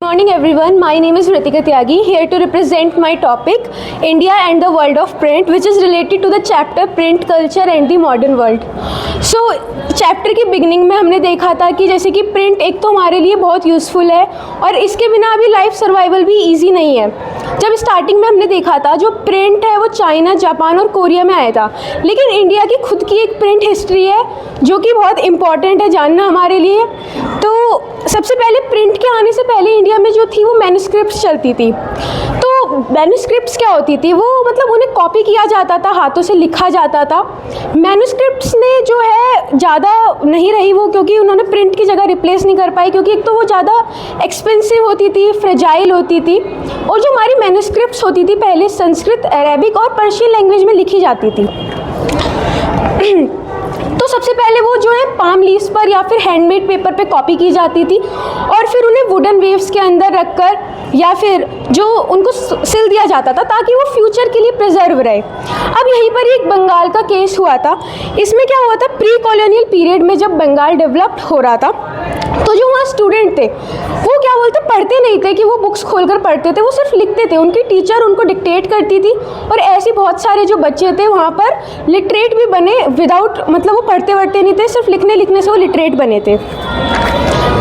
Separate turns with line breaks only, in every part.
morning everyone, my name is Ritika Tyagi, here to represent my topic India and the world of print, which is related to the chapter print culture and the modern world. So chapter की beginning में हमने देखा था कि जैसे कि print एक तो हमारे लिए बहुत यूज़फुल है और इसके बिना अभी लाइफ सर्वाइवल भी इजी नहीं है। जब स्टार्टिंग में हमने देखा था जो प्रिंट है वो चाइना, जापान और कोरिया में आया था, लेकिन इंडिया की खुद की एक प्रिंट हिस्ट्री है जो कि बहुत इम्पॉर्टेंट है जानना हमारे लिए। तो सबसे पहले प्रिंट के आने से पहले इंडिया में जो थी वो मैन्युस्क्रिप्ट्स चलती थी। तो मैन्युस्क्रिप्ट्स क्या होती थी, वो मतलब उन्हें कॉपी किया जाता था, हाथों से लिखा जाता था। मैन्युस्क्रिप्ट्स ने जो है ज़्यादा नहीं रही वो, क्योंकि उन्होंने प्रिंट की जगह रिप्लेस नहीं कर पाई, क्योंकि एक तो वो ज़्यादा एक्सपेंसिव होती थी, फ्रेजाइल होती थी। और जो हमारी मैन्युस्क्रिप्ट्स होती थी पहले संस्कृत, अरेबिक और पर्शियन लैंग्वेज में लिखी जाती थी। तो सबसे पहले वो जो है पाम लीव्स पर या फिर हैंडमेड पेपर पे कॉपी की जाती थी और फिर उन्हें वुडन वेव्स के अंदर रखकर या फिर जो उनको सिल दिया जाता था ताकि वो फ्यूचर के लिए प्रिजर्व रहे। अब यहीं पर एक बंगाल का केस हुआ था। इसमें क्या हुआ था, प्री कॉलोनियल पीरियड में जब बंगाल डेवलप्ड हो रहा था तो जो वहाँ स्टूडेंट थे वो क्या बोलते, पढ़ते नहीं थे कि वो बुक्स खोलकर पढ़ते थे, वो सिर्फ लिखते थे। उनकी टीचर उनको डिक्टेट करती थी और ऐसे बहुत सारे जो बच्चे थे वहाँ पर लिटरेट भी बने विदाउट, मतलब वो पढ़ते वढ़ते नहीं थे, सिर्फ लिखने से वो लिटरेट बने थे।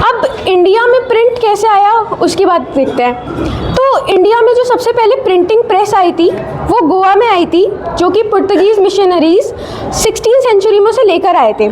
अब इंडिया में प्रिंट कैसे आया उसकी बात देखते हैं। तो इंडिया में जो सबसे पहले प्रिंटिंग प्रेस आई थी वो गोवा में आई थी, जो कि पुर्तगीज़ मिशनरीज 16th सेंचुरी में उसे लेकर आए थे।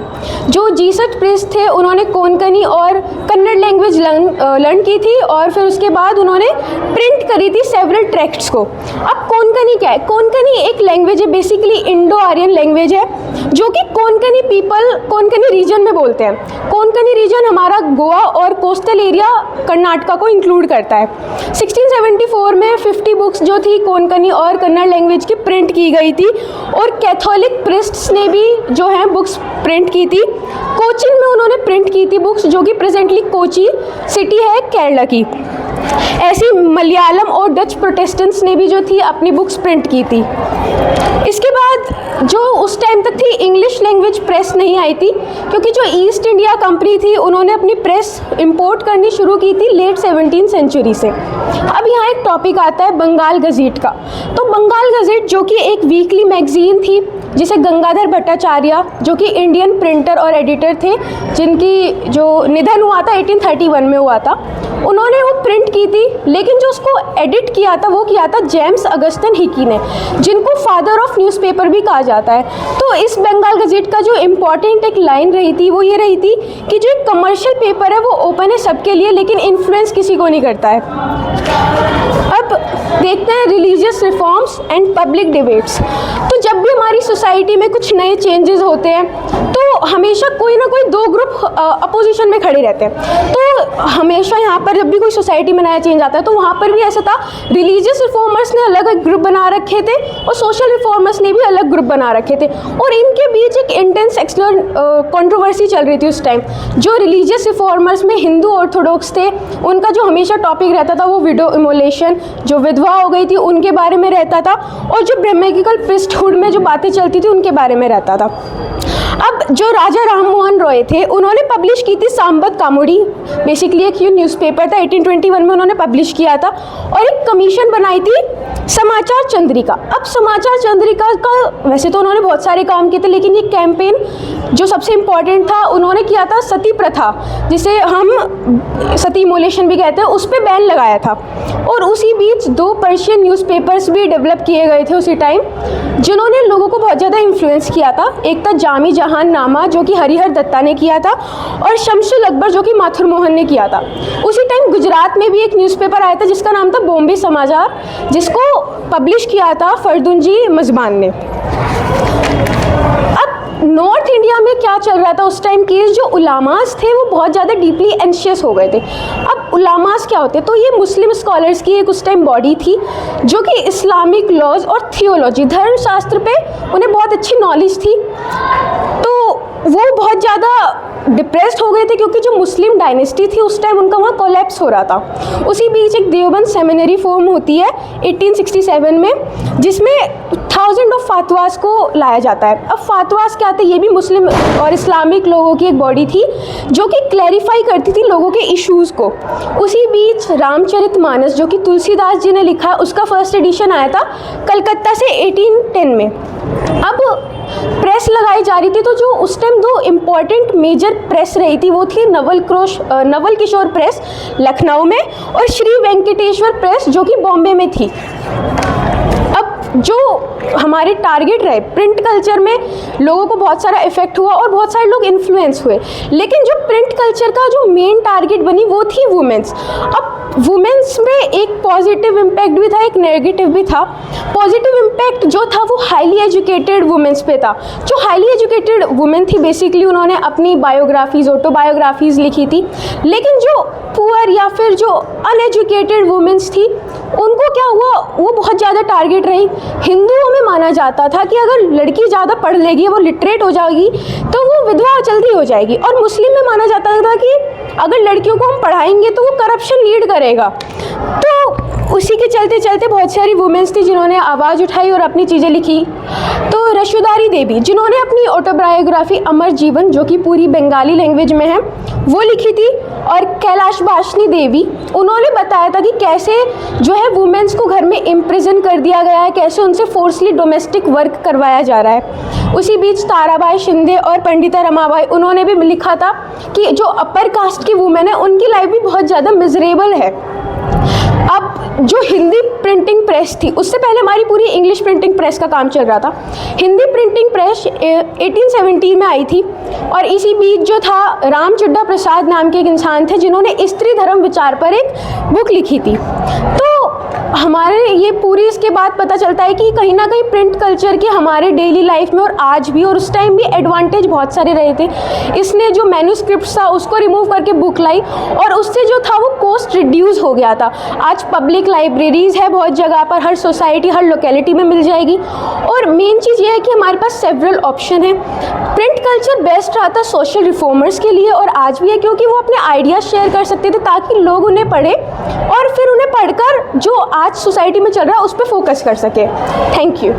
जो जीसस प्रेस थे उन्होंने कोंकणी और कन्नड़ लैंग्वेज लर्न की थी और फिर उसके बाद उन्होंने प्रिंट करी थी सेवरल टेक्स्ट्स को। अब कोंकणी क्या है, कोंकणी एक लैंग्वेज है, बेसिकली इंडो आर्यन लैंग्वेज है जो कि कोंकणी पीपल कोंकणी रीजन में बोलते हैं। कोंकणी रीजन हमारा गोवा और कोस्टल एरिया कर्नाटका को इंक्लूड करता है। 1674 में 50 बुक्स जो थी कोंकणी और कन्नड़ लैंग्वेज की प्रिंट की गई थी और कैथोलिक प्रिस्ट्स ने भी जो है बुक्स प्रिंट की थी। कोचिन में उन्होंने प्रिंट की थी बुक्स, जो कि प्रेजेंटली कोची सिटी है केरला की। ऐसी मलयालम और डच प्रोटेस्टेंट्स ने भी जो थी अपनी बुक्स प्रिंट की थी। इसके बाद जो उस टाइम तक थी इंग्लिश लैंग्वेज प्रेस नहीं आई थी, क्योंकि जो ईस्ट इंडिया कंपनी थी उन्होंने अपनी प्रेस इंपोर्ट करनी शुरू की थी लेट 17th सेंचुरी से। अब यहाँ एक टॉपिक आता है बंगाल गज़ेट का। तो बंगाल गज़ेट जो कि एक वीकली मैगजीन थी जिसे गंगाधर भट्टाचार्य जो कि इंडियन प्रिंटर और एडिटर थे, जिनकी जो निधन हुआ था 1831 में हुआ था, उन्होंने वो प्रिंट की थी। लेकिन जो उसको एडिट किया था वो किया था जेम्स अगस्टन हिकी ने, जिनको फादर ऑफ न्यूज़पेपर भी कहा जाता है। तो इस बंगाल गज़ेट का जो इम्पॉर्टेंट एक लाइन रही थी वो ये रही थी कि जो एक कमर्शियल पेपर है वो ओपन है सबके लिए, लेकिन इन्फ्लुएंस किसी को नहीं करता है। अब देखते हैं religious reforms and public debates. तो जब भी हमारी सोसाइटी में कुछ नए चेंजेस होते हैं तो हमेशा कोई ना कोई दो ग्रुप अपोजिशन में खड़े रहते हैं। तो हमेशा यहाँ पर जब भी कोई सोसाइटी में नया चेंज आता है तो वहाँ पर भी ऐसा था, रिलीजियस रिफॉर्मर्स ने अलग ग्रुप बना रखे थे और सोशल रिफॉर्मर्स ने भी अलग ग्रुप बना रखे थे और इनके बीच एक इंटेंस कंट्रोवर्सी चल रही थी उस टाइम। जो रिलीजियस रिफॉर्मर्स में हिंदू ऑर्थोडॉक्स थे उनका जो हमेशा टॉपिक रहता था वो विडो इमोलेशन, जो विधवा हो गई थी उनके बारे में रहता था, और जो ब्रह्मिकल प्रिस्टहुड में जो बातें चलती थी उनके बारे में रहता था। अब जो राजा राम मोहन रॉय थे उन्होंने पब्लिश की थी सांबद कामुडी, बेसिकली एक न्यूज़पेपर था, 1821 में उन्होंने पब्लिश किया था, और एक कमीशन बनाई थी समाचार चंद्रिका। अब समाचार चंद्रिका का वैसे तो उन्होंने बहुत सारे काम किए थे, लेकिन ये कैंपेन जो सबसे इम्पॉर्टेंट था उन्होंने किया था सती प्रथा, जिसे हम सती इमोलेशन भी कहते हैं, उस पर बैन लगाया था। और उसी बीच 2 पर्शियन न्यूज़पेपर्स भी डेवलप किए गए थे उसी टाइम, जिन्होंने लोगों को बहुत ज़्यादा इन्फ्लुएंस किया था। एक था जामी जहान नामा जो कि हरिहर दत्ता ने किया था, और शमसुल अकबर जो कि माथुर मोहन ने किया था। उसी टाइम गुजरात में भी एक न्यूज़पेपर आया था जिसका नाम था बॉम्बे समाचार, जिसको पब्लिश किया था फरदुंजी मजबान ने। अब नॉर्थ इंडिया में क्या चल रहा था उस टाइम केस, जो उलामास थे वो बहुत ज़्यादा डीपली एंशियस हो गए थे। अब उलामास क्या होते, तो ये मुस्लिम स्कॉलर्स की एक उस टाइम बॉडी थी जो कि इस्लामिक लॉज और थियोलॉजी, धर्मशास्त्र पे उन्हें बहुत अच्छी नॉलेज थी। तो वो बहुत ज़्यादा डिप्रेस्ड हो गए थे क्योंकि जो मुस्लिम डायनेस्टी थी उस टाइम उनका वहाँ कोलैप्स हो रहा था। उसी बीच एक देवबंद सेमिनरी फॉर्म होती है 1867 में, जिसमें 1000 ऑफ फातवास को लाया जाता है। अब फातवास क्या थे, ये भी मुस्लिम और इस्लामिक लोगों की एक बॉडी थी जो कि क्लैरिफाई करती थी लोगों के इश्यूज़ को। उसी बीच रामचरितमानस जो कि तुलसीदास जी ने लिखा है, उसका फर्स्ट एडिशन आया था कलकत्ता से 1810 में। अब प्रेस लगाई जा रही थी, तो जो उस टाइम दो इम्पॉर्टेंट मेजर प्रेस रही थी वो थी नवल किशोर प्रेस लखनऊ में और श्री वेंकटेश्वर प्रेस जो कि बॉम्बे में थी। अब जो हमारे टारगेट रहे, प्रिंट कल्चर में लोगों को बहुत सारा इफेक्ट हुआ और बहुत सारे लोग इन्फ्लुएंस हुए, लेकिन जो प्रिंट कल्चर का जो मेन टारगेट बनी वो थी वुमेन्स। अब वुमेन्स में एक पॉजिटिव इम्पैक्ट भी था, एक नेगेटिव भी था। पॉजिटिव इम्पैक्ट जो था वो हाईली एजुकेटेड वुमेन्स पे था। जो हाईली एजुकेटेड वुमेन थी बेसिकली उन्होंने अपनी बायोग्राफीज़, ऑटोबायोग्राफीज़ लिखी थी, लेकिन जो पुअर या फिर जो अनएजुकेटेड वुमेन्स थी उनको क्या हुआ, वो बहुत ज़्यादा टारगेट रही। हिंदुओं में माना जाता था कि अगर लड़की ज़्यादा पढ़ लेगी, वो लिटरेट हो जाएगी तो वो विधवा जल्दी हो जाएगी, और मुस्लिम में माना जाता था कि अगर लड़कियों को हम पढ़ाएंगे तो वो करप्शन लीड करेगा। तो उसी के चलते चलते बहुत सारी वुमेन्स थी जिन्होंने आवाज़ उठाई और अपनी चीज़ें लिखी। तो रशुदारी देवी जिन्होंने अपनी ऑटोबायोग्राफी अमर जीवन जो कि पूरी बंगाली लैंग्वेज में है वो लिखी थी, और कैलाश बाशनी देवी उन्होंने बताया था कि कैसे जो है वुमेन्स को घर में इम्प्रिजन कर दिया गया है, कैसे उनसे फोर्सली डोमेस्टिक वर्क करवाया जा रहा है। उसी बीच ताराबाई शिंदे और पंडिता रमाबाई उन्होंने भी लिखा था कि जो अपर कास्ट की वुमेन है उनकी लाइफ भी बहुत ज़्यादा मिजरेबल है। अब जो हिंदी प्रिंटिंग प्रेस थी, उससे पहले हमारी पूरी इंग्लिश प्रिंटिंग प्रेस का काम चल रहा था। हिंदी प्रिंटिंग प्रेस 1817 में आई थी, और इसी बीच जो था रामचड्ढा प्रसाद नाम के एक इंसान थे जिन्होंने स्त्री धर्म विचार पर एक बुक लिखी थी। तो हमारे ये पूरी इसके बाद पता चलता है कि कहीं ना कहीं प्रिंट कल्चर के हमारे डेली लाइफ में और आज भी और उस टाइम भी एडवांटेज बहुत सारे रहे थे। इसने जो मैन्यूस्क्रिप्ट था उसको रिमूव करके बुक लाई, और उससे जो था वो कॉस्ट रिड्यूस हो गया था। आज पब्लिक लाइब्रेरीज़ है बहुत जगह पर, हर सोसाइटी हर लोकेलिटी में मिल जाएगी। और मेन चीज़ ये है कि हमारे पास सेवरल ऑप्शन है। प्रिंट कल्चर बेस्ट रहा था सोशल रिफॉर्मर्स के लिए, और आज भी है, क्योंकि वो अपने आइडियाज़ शेयर कर सकते थे ताकि लोग उन्हें पढ़े और फिर उन्हें पढ़कर जो आज सोसाइटी में चल रहा है उस पर फोकस कर सके। Thank you.